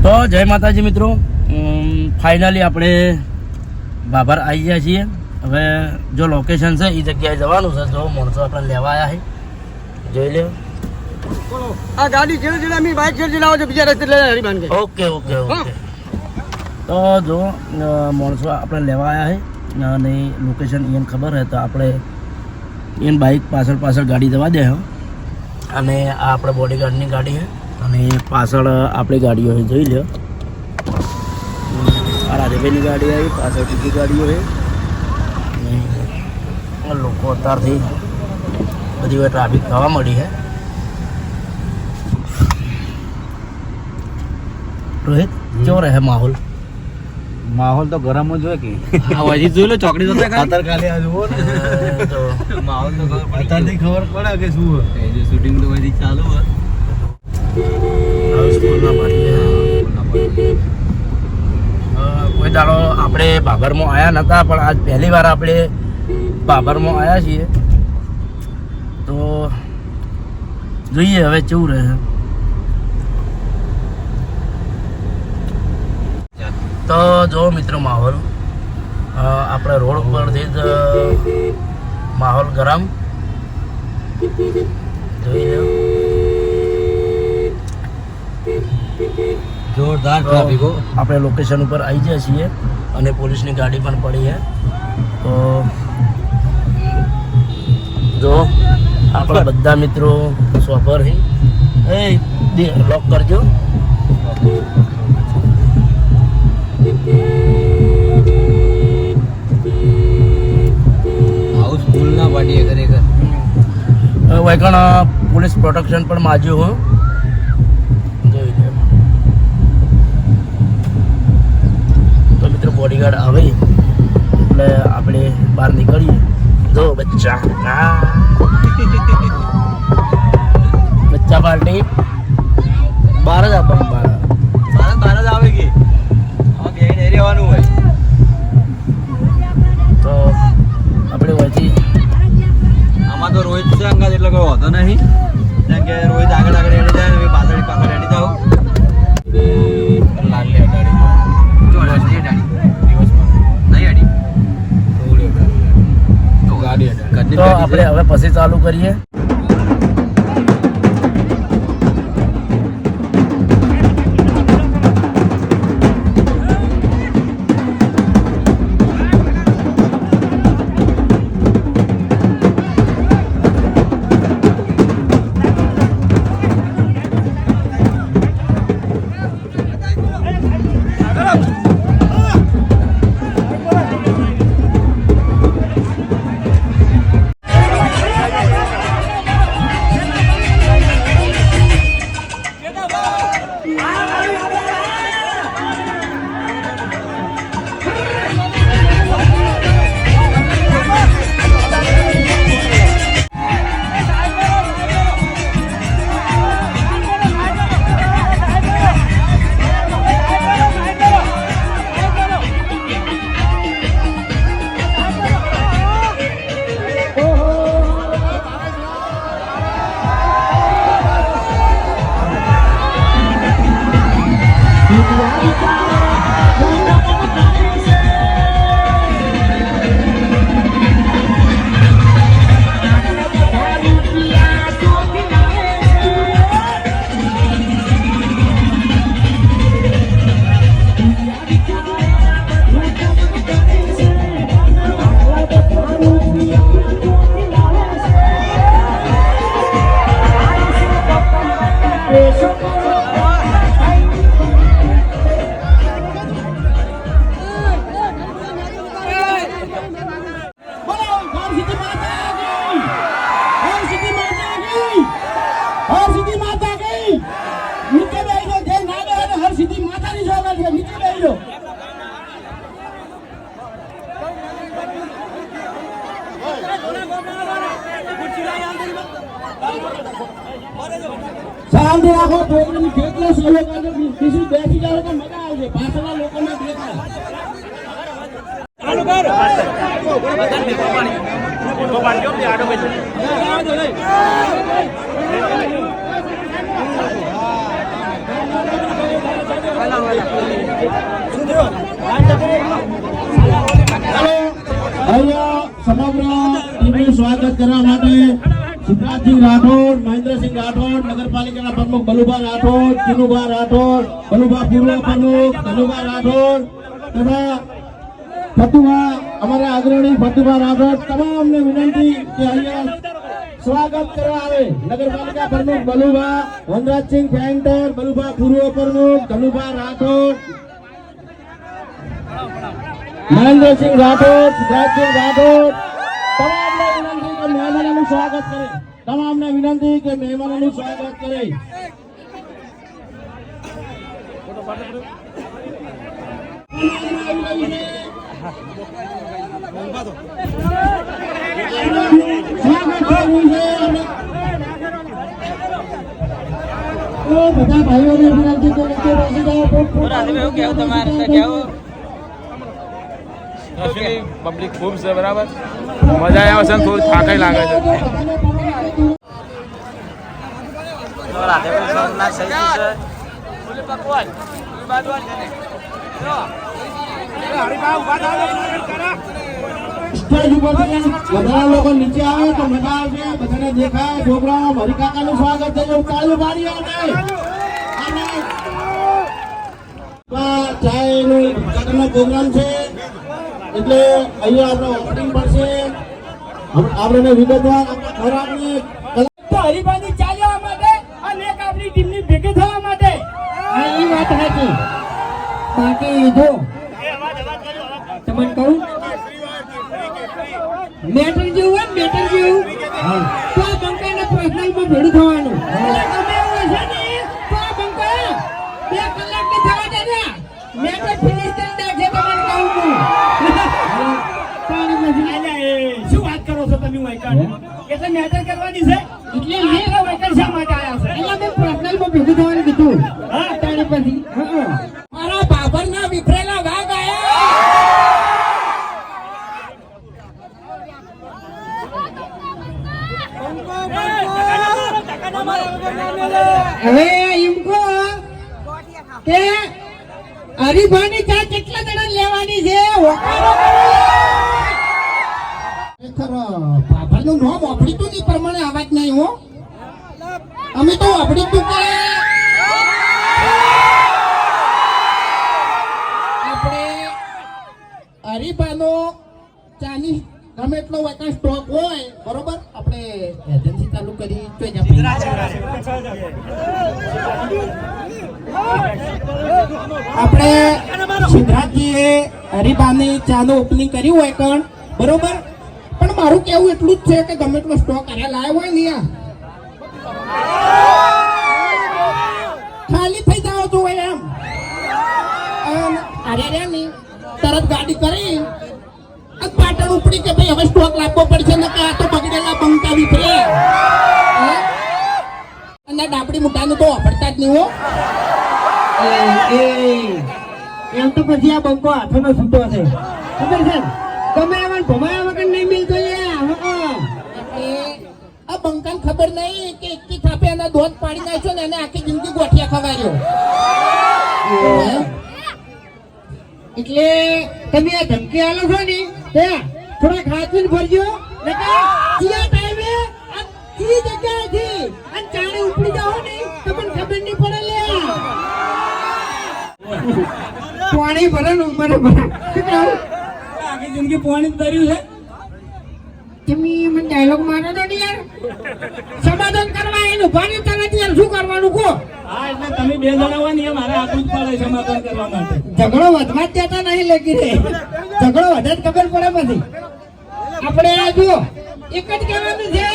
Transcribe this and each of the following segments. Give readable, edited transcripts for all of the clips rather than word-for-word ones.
તો જય માતાજી મિત્રો, ફાઇનલી આપણે બાબર આવી ગયા છીએ. હવે જો લોકેશન છે એ જગ્યાએ જવાનું છે. જો માણસો આપણે લેવા આવ્યા છે, જોઈ લે. આ ગાડી જેને જેને અમે બાઇક જેને લાવો છો બીજા રસ્તે લઈ હરીબાન કે. Okay okay okay. તો જો માણસો આપણે લેવા આવ્યા છે અને લોકેશન એને ખબર છે તો આપણે એને બાઇક પાછળ પાછળ ગાડી જવા દે. અને આ આપણે બોડીગાર્ડની ગાડી છે અને પાછળ આપણી ગાડીઓ છે, જોઈ લો. આ રાધેભાઈની ગાડી આવી, પાછળ બીજી ગાડીઓ છે. લોકો અત્યારથી બધી વાર ટ્રાફિક થવા મળી છે. રોહિત, કેવો રહે માહોલ? માહોલ તો ગરમ જ હોય કે હજી જોઈ લો ચોકડી જતા ખાતર ખાલી આ જુઓ ને તો માહોલ તો અત્યારથી ખબર પડે કે શું હોય. શૂટિંગ તો બધી ચાલુ હોય. કોઈ દાડો આપણે બાબરમાં આવ્યા નહોતા, પણ આજ પહેલી વાર આપણે બાબરમાં આવ્યા છીએ. તો જોઈએ હવે કેવું રહે. તો જો મિત્રો માહોલ આપણે રોડ ઉપરથી જ માહોલ ગરમ જોઈ લો. જોરદાર ટ્રાફિક હો. આપણે લોકેશન ઉપર આવી ગયા છીએ અને પોલીસની ગાડી પણ પડી છે. તો જો આપણા બધા મિત્રો સ્વભર છે. લોક કરજો. હાઉસફુલ ના પાડીએ ખરેખર. વૈકણ પોલીસ પ્રોટેક્શન પણ માજ્યું હું જોઈ લો. તો મિત્રો બોડીગાર્ડ આવે એટલે આપણે બહાર નીકળીએ. જો બચ્ચા બચ્ચા પાર્ટી બહાર જ આપણને બાર જ આવે કે બે રહેવાનું હોય. તો આપણે વચ્ચે આમાં તો રોહિત છે અંગાત એટલે કોઈ વાંધો નહીં. જેમ કે રોહિત આગળ આગળ એડી જાય ને પાછળ પાછળ એડી જાવ. લાલ લે અડાડી જો અડાડી દિવસમાં નહીં અડી થોડી અડાડી તો ગાડી અડાડી. તો આપણે હવે પછી ચાલુ કરીએ. શાંતિ રાખો. કેટલો સહયોગ કરજો. બીજું બેસી જાવ તો મજા આવશે. પાછળના લોકોને દેખાય. ચાલુ કર. પ્રહલાદસિંહ રાઠોડ, મહેન્દ્રસિંહ રાઠોડ, નગરપાલિકાના પ્રમુખ બલુભા રાઠોડ, ચિનુભા રાઠોડ, બલુભા પૂર્વ પ્રમુખ ધનુભા રાઠોડ તથા ફતુભા અમારા અગ્રણી ફતુભા રાઠોડ તમામને વિનંતી કે અહીંયા સ્વાગત કરવા આવે. નગરપાલિકા પ્રમુખ બલુભા, વનરાજસિંહ પેન્ટર, બલુભા પૂર્વ પ્રમુખ ધનુભા રાઠોડ, મહેન્દ્રસિંહ રાઠોડ, સિદ્ધાર્થસિંહ રાઠોડ તમામને વિનંતી કે મહેમાનોનું સ્વાગત કરે. તમામને વિનંતી કે મહેમાનોનું સ્વાગત કરે. સ્વાગત કરવું છે. તો બધા ભાઈઓને વિનંતી કે નીચે બેસી જાઓ. પબ્લિક ખૂબ છે બરાબર મજા આવે છે ને થોડું થાકાઈ લાગે છે સ્ટેજ ઉપરથી બધા લોકો નીચે આવે તો મજા આવશે. બધાને દેખાય છોકરાઓ હરી કાકાનું સ્વાગત છે. તાળીઓ પાડીએ અને ચાયનો કાકાનો પ્રોગ્રામ છે એટલે અહીંયા આપણે ઓપનિંગ પડશે. આપણે વિગતવાર ખોરાકને તો હરિભાઈની ચા લેવા માટે અને એક આપણી ટીમની ભેગી થવા માટે. હા એ વાત સાચી. બાકી જો તમને કહું મેટર જેવું હોય મેટર જેવું તો આ બંકાના પર્સનલમાં ભેડું થવાનું. એટલે ગમે એવું હશે ને તો આ બંકા 2 કલાકની થવા દે ને મેટર ફિનિશ કરી દે છે તમને કહું છું. પાણી નથી. અલ્યા એ શું વાત કરો છો તમે વાયકાડ? એટલે મેટર કરવાની છે એટલે એટલે વાયકાડ શા માટે આયા છે? એટલે મેં પર્સનલમાં ભેગું થવાનું કીધું. હા તાણી પછી મારા બાબરના વિફરેલા વાઘ આયા. હવે એમ કહો કે હરીભાની ચા કેટલા જણા લેવાની છે? ખરેખર બાબરનું નામ વાપરીતું એ પ્રમાણે અવાજ નહીં હો. અમે તો વાપરીતું કે આપણે હરીભાનો ચાની ગમે એટલો વેકન સ્ટોક હોય બરોબર આપણે એજન્સી ચાલુ કરી તો જ આપણે સિદ્ધાર્થજીએ હરીભાની ચાનું ઓપનિંગ કર્યું હોય કણ બરોબર. પણ મારું કેવું એટલું જ છે કે ગમે એટલો સ્ટોક અહીંયા લાવ્યો હોય ને ખાલી થઈ જાવ તો એમ અરે રે ની તરત ગાડી કરી પાટણ ઉપડી કે ભાઈ હવે સ્ટોક લાવવો પડશે ને કે આ તો બગડેલા બંકા વિફરે અને ડાબડી મુઠાનું તો વાપરતા જ નહીં હો. એમ તો પછી આ બંકો હાથોનો છૂટો છે ખબર છે ગમે એવા ભમાયા વગર નહીં મિલતો આ બંકાને ખબર નહીં કે એક થાપે એના દોધ પાડી નાખ્યો ને એને આખી જિંદગી ગોઠિયા ખવાયો. એટલે તમે આ ધમકી આલો છો ને થોડા ખાચીને ભરજો ટાઈમે કઈ જગ્યાએથી અને ચાણે ઉપડી જાઓ ને તો પણ ખબર નહીં પડે લે. પાણી ભરે ને મને ભરે આખી જિંદગી પાણી જ ભર્યું છે. તમે મને ડાયલોગ મારો તો ને યાર સમાધાન કરવા એનું ભારે તરત યાર શું કરવાનું કહો. હા એટલે તમે 2 જણા હોય ને એ મારે આપવું જ પડે સમાધાન કરવા માટે. ઝઘડો વધવા જ દેતા નહીં લગી રે ઝઘડો વધે જ ખબર પડે પછી. આપણે આ જો એક જ કહેવાનું છે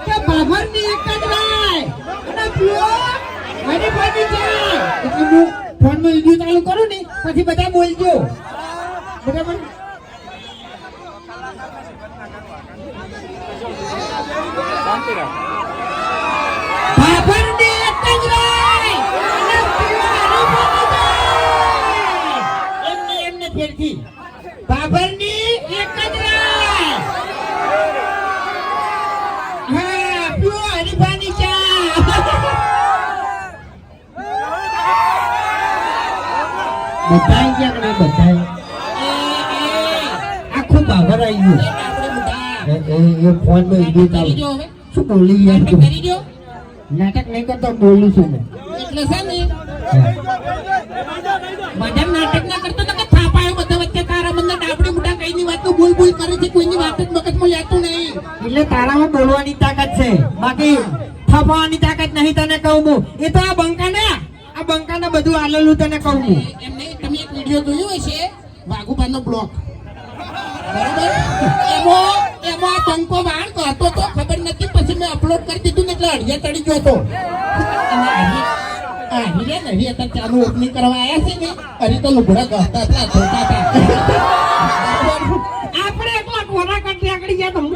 કે બાબરની એક જ રાય અને પ્યોર હરીભાઈની ચાય. એટલે હું ફોનમાં વિડિયો ચાલુ કરું ને પછી બધા બોલજો બરાબર. બાબરની એક જ રાય અને પ્યોર હરીભાઈની ચાય. એમને ફેરથી બાબરની એક જ રાય હા પ્યોર હરીભાઈની ચાય. બધાય ક્યાં કરે બધાય આખું બાબર આવી ગયું. એ ફોન માં વિડિયો ચાલુ શું બોલી યાર નાટક તું? કરી દો નાટક નહીં કરતો બોલું છું મેં. એટલે છે ને બધા નાટક ના કરતો તો કે થાપાયો બધા વચ્ચે તારા મને ડાબડી મોટા કઈની વાત બોલ બોલ કરે છે કોઈની વાત જ મગજમાં લેતું નહીં એટલે તારામાં બોલવાની તાકાત છે બાકી થપાવાની તાકાત નહીં તને કહું હું. એ તો આ બંકાને બધું આલેલું તને કહું હું. એમને તમે એક વિડિયો જોયો હશે વાઘુબાનો બ્લોક બરાબર એમાં બંકો વાળ કરતો તો ખબર નથી પછી મેં અપલોડ કરી દીધું ને એટલે અડિયા ચડી ગયો તો હરી અત્યારે ચાલુ ઓપનિંગ કરવા આવ્યા છે ને હરી તો લુગડા ઘસતા હતા ધોતા હતા આપણે એકલા કોના કાઢી આગળ ગયા તો હું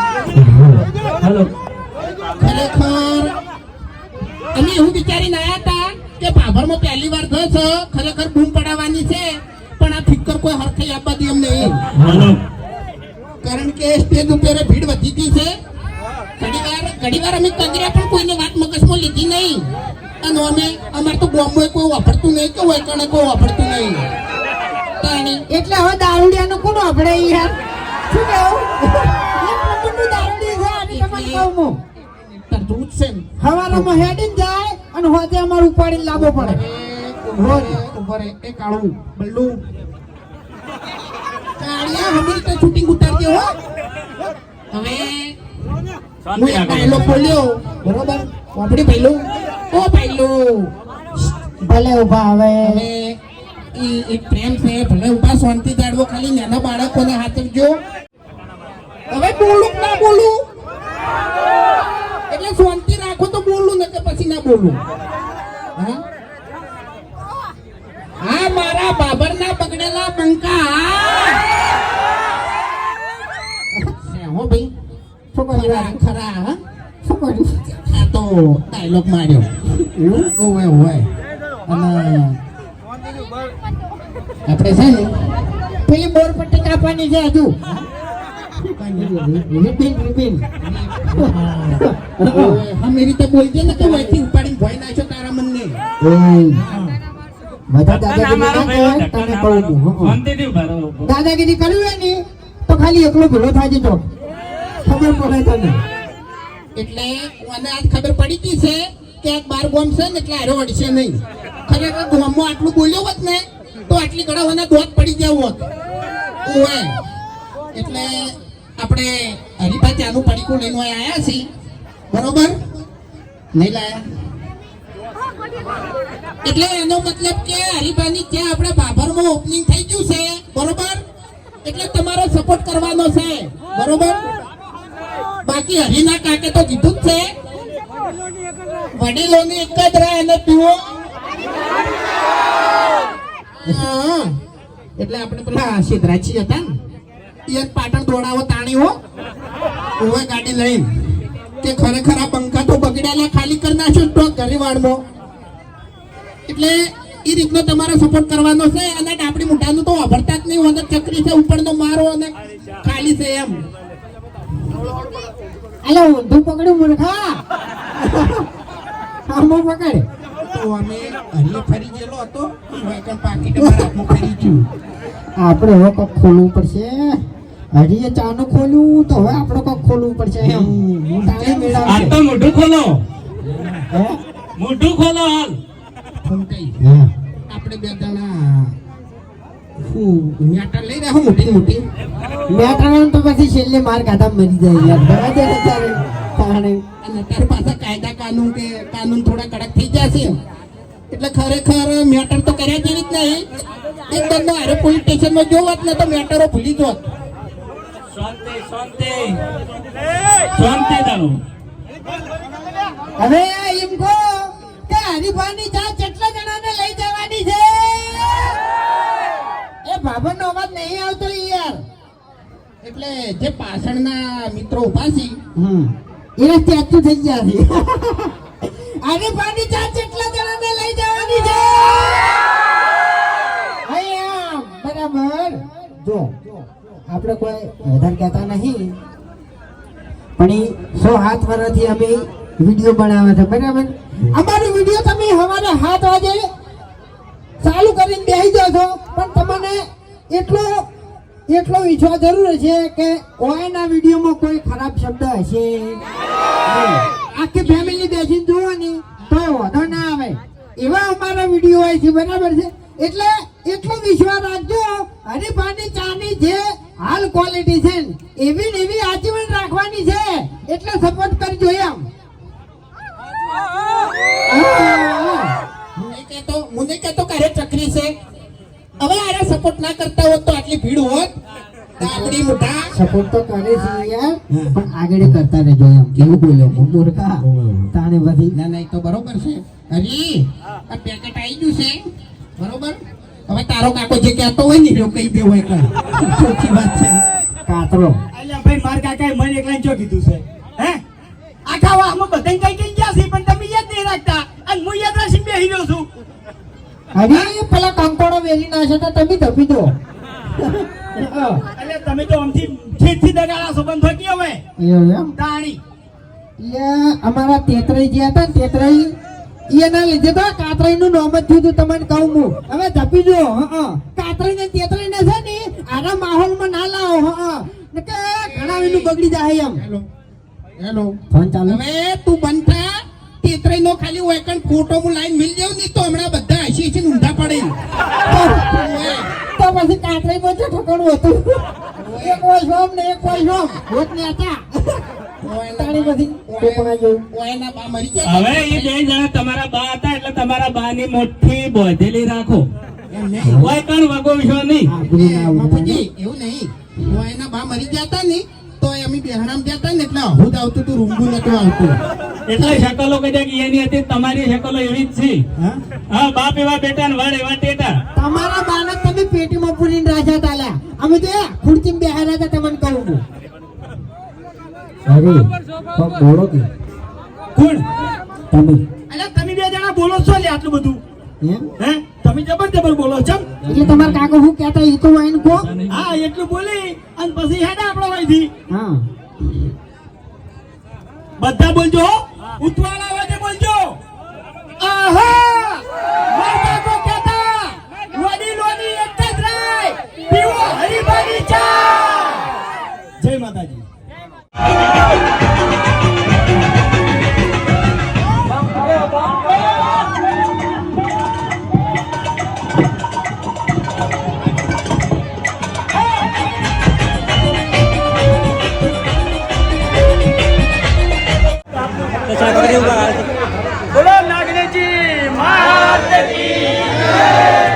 હેલો ખરેખર અમે એવું વિચારીને આવ્યા હતા કે ભાભરમાં પહેલી વાર થશે ખરેખર બૂમ પડાવવાની છે પણ આ ફિકર કોઈ હરખાઈ આપવા દે એમ નહીં કારણ કે સ્ટેજ ઉપર ભીડ વધી ગઈ છે ઘડીવાર અમે કંગર્યા પણ કોઈને વાત મગજમાં લીધી નહીં અને અમારે તો બોમ્બે કોઈ વાપરતું નહીં કે હોય કણે કોઈ વાપરતું નહીં એટલે હવે દારૂડિયાનું કોણ આપણે યાર શું કેવું એક નંબરનું દારૂડિયું છે આજે તમને કહું હું. તરતું જ છે ને હવારમાં હેડીને જાય અને હોજે અમારે ઉપાડીને લાવવો પડે રોજ ઉપર એ કાળું બલ્લુ કાળિયા હમણાં તો શૂટિંગ ઉતારજે હો હવે હું એક ડાયલોગ બોલ્યો બરોબર વાપડી પહેલું ઓ પહેલું ભલે ઉભા હવે હવે ઈ પ્રેમ છે ભલે ઉભા શાંતિ જાળવો ખાલી નાના બાળકોને હાથવજો હવે બોલું કે ના બોલું એટલે શાંતિ રાખો તો બોલું ને કે પછી ના બોલું હા હા મારા બાબરના બગડેલા બંકા હો ભાઈ શું કર્યું ખરા હા શું કર્યું આ તો ડાયલોગ માર્યો એવું ઓવે ઓવે અને આપણે છે ને પેલી બોર પટ્ટી કાપવાની છે હજુ રિબિન હમ એ રીતે બોલજે ને કે વહીથી ઉપાડીને ભોય નાખ્યો તારા મનને બધા દાદાગીરી ના કહેવાય, તને કહું છું. દાદાગીરી કરવી હોય ને તો ખાલી એકલો ભેળો થાય તો ખબર પડે તને. એટલે મને આજ ખબર પડી ગઈ છે કે આ બાર ગોમ છે ને એટલે આરો અડશે નહીં ખરેખર ગોમમાં આટલું બોલ્યો હોત ને તો આટલી ઘણા મને દોત પડી જવું હોત ઓએ એટલે આપણે હરિભા ચાનું પડીકું લઈને આવ્યા છીએ બરોબર નહીં લાયા એટલે એનો મતલબ કે હરિભાની ત્યાં આપણે બાભરમાં ઓપનિંગ થઈ ગયું છે બરોબર એટલે તમારો સપોર્ટ કરવાનો છે બરોબર બાકી હરિના કાકે તો કીધું જ છે વડીલોની એક જ રાહ એને પીવો હા એટલે આપણે પેલા સિદ્ધરાજી હતા ને એ પાટણ દોડાવો તાણી હો ઓવે ગાડી લઈને કે ખરેખર આ બંકા તો બગડેલા ખાલી કરી નાખ્યો તો ગરીવાડમાં એટલે એ રીતનો તમારો સપોર્ટ કરવાનો છે અને ડાબડી મુઠાનું તો વાપરતા જ નહીં વગર ચકરી છે ઉપરનો મારો અને ખાલી છે એમ અલે ઊંધું પકડ્યું મૂર્ખા આમો પકડ તો અમે હરી ફરી ગયેલો હતો વેકન પાકીટ મારા હાથમાં ફરી ગયું આપણે હવે કોક ખોલવું પડશે. હજી ચાનું ખોલ્યું તો હવે આપણે કોક ખોલવું પડશે એમ તારે મેળવશે. તો મોઢું ખોલો હે? મોઢું ખોલો હાલ ફોન કઈ હા. આપણે બે જણા મેટર લઈ રહ્યા મોટી મોટી મેટાણાનું તો પછી છેલ્લે માર કાઢા મરી જાય યાર. દવા દે ને તારે તાણે. અને તાર પાસે કાયદા કાનૂન થોડા કડક થઈ જશે એટલે ખરેખર મેટર તો કર્યા જેવી જ નહીં એક દંડો હારે પોલીસ સ્ટેશનમાં જોવત ને તો મેટરો ભૂલી જોત શાંતિ શાંતિ શાંતિ તારું હવે એમ કહો કે હરીફાની ચા કેટલા જણાને લઈ જવાની છે? એ બાબાનો અવાજ નહીં આવતો યાર. એટલે જે પાછળના મિત્રો ઉભા છે એને સ્ટેચ્યુ થઈ ગયા છે. હરીફાની ચા કેટલા જણાને લઈ જવાની છે? અહીંયા બરાબર જો આપણે કોઈ વધારે કહેતા નહીં પણ એ 107 વર્ષથી અમે વિડીયો બનાવે છે બરાબર. અમારી વિડીયો તમે સવારે 7 વાગે ચાલુ કરીને બેસી જાઓ છો પણ તમને એટલો વિશ્વાસ જરૂર છે કે ઓયના વિડીયોમાં કોઈ ખરાબ શબ્દ હશે નહીં. આખી ફેમિલી બેસીને જોવાની તો વાંધો ના આવે એવા અમારા વિડીયો હોય છે, બરાબર છે? એટલે એટલો વિશ્વાસ રાખજો. હરીફાની ચાની જે હાલ ક્વોલિટી છે ને એવી ને એવી આજીવન રાખવાની છે, એટલે સપોર્ટ કરજો એમ. મને કહેતો કરે ચકરી છે. હવે આને સપોર્ટ ના કરતા હોત તો આટલી ભીડ હોત. આપણી મોટા સપોર્ટ તો કરે છે યાર, પણ આગળ કરતા રહેજો એમ. કેવું બોલ્યો મૂર્ખા તાણે બધી. ના ના, એ તો બરોબર છે. હરી આ પેકેટ આવી ગયું છે, બરોબર. હવે તારો કાકો જે કહેતો હોય ને એવું કહી દેવો એક ચોખ્ખી વાત છે. કાતરો અલ્યા ભાઈ માર કાકાએ મને એકલાને ચો કીધું છે હે આખા વાહમાં બધાને કઈ કઈ ગયા છે પણ તમે યાદ નહીં રાખતા અને હું યાદ રાખીને બેહી રહ્યો છું. હવે પેલા કંકોડો વેલી ના છે તો તમે ધપી દો. અલ્યા તમે તો આમથી ઠીકથી દગાડા છો બંધ થઈ ગયો હવે એવું એમ? તાણી અમારા તેતરાઈ જે હતા ને તેતરાઈ એના લીધે તો કાતરાઈ નું નામ જ થયું હતું. તમને કહું હું હવે ધપી જો. કાતરાઈ ને તેતરાઈ ને છે ને આના માહોલમાં ના લાવો. કે ઘણા એનું બગડી જાય એમ. હેલો હેલો, ફોન ચાલુ. હવે તું બંધ થા. તેતરાઈ નો ખાલી હોય કણ ફોટો હું લાઈન મિલ જાવ ને તો હમણાં બધા હસી હસી ઊંધા પડે. તો પછી કાતરાઈ માં જે ઠકાણું હતું એક વોશરૂમ ને એક વોશરૂમ હોત ને હતા તાણી બધી ટોપણા જેવું. ઓયના બા મરી ગયા. હવે એ બે જણા તમારા બા હતા એટલે તમારા બા ની મોટી બોધેલી રાખો. એમ નહીં. કોઈ કણ વગો વિશ્વાસ નહીં. આબરૂ ના ઉડાડો. બાપુજી, એવું નહીં. ઓયના બા મરી ગયા હતા ને તો અમે બેહણામ ગયા હતા ને એટલે અહુદ આવતું હતું, રૂંગું નતું આવતું. એટલે શકલો કદાચ એની હતી, તમારી શકલો એવી જ છે. હા, બાપ એવા બેટા ને વડ એવા ટેટા. તમારા બાળક તમે પેટીમાં પૂરીને રાજા તાલ્યા. અમે તો ખુરચીમાં બેહાર્યા હતા. તમને કહું હું. અરે બોલો કે કોણ? તમે અલ્યા તમે બે જણા બોલો છો લે આટલું બધું? એમ? હે તમે જબર બોલો છો. એટલે તમારા કાકો શું કહેતા એ તો વાઈન કો. હા, એટલું બોલી અને પછી હેડા આપણો વાયથી હા બધા બોલજો હો. ઉતવાળા અવાજે બોલજો. આહા! માતા કો કહેતા વડીલોની એક જ રાય પીવો હરીફાની ચા. જય માતાજી. બોલો નાગનેજી માત કી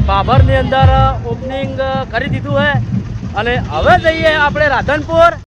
ભાભરની અંદર ઓપનિંગ કરી દીધું છે અને હવે જઈએ આપણે રાધનપુર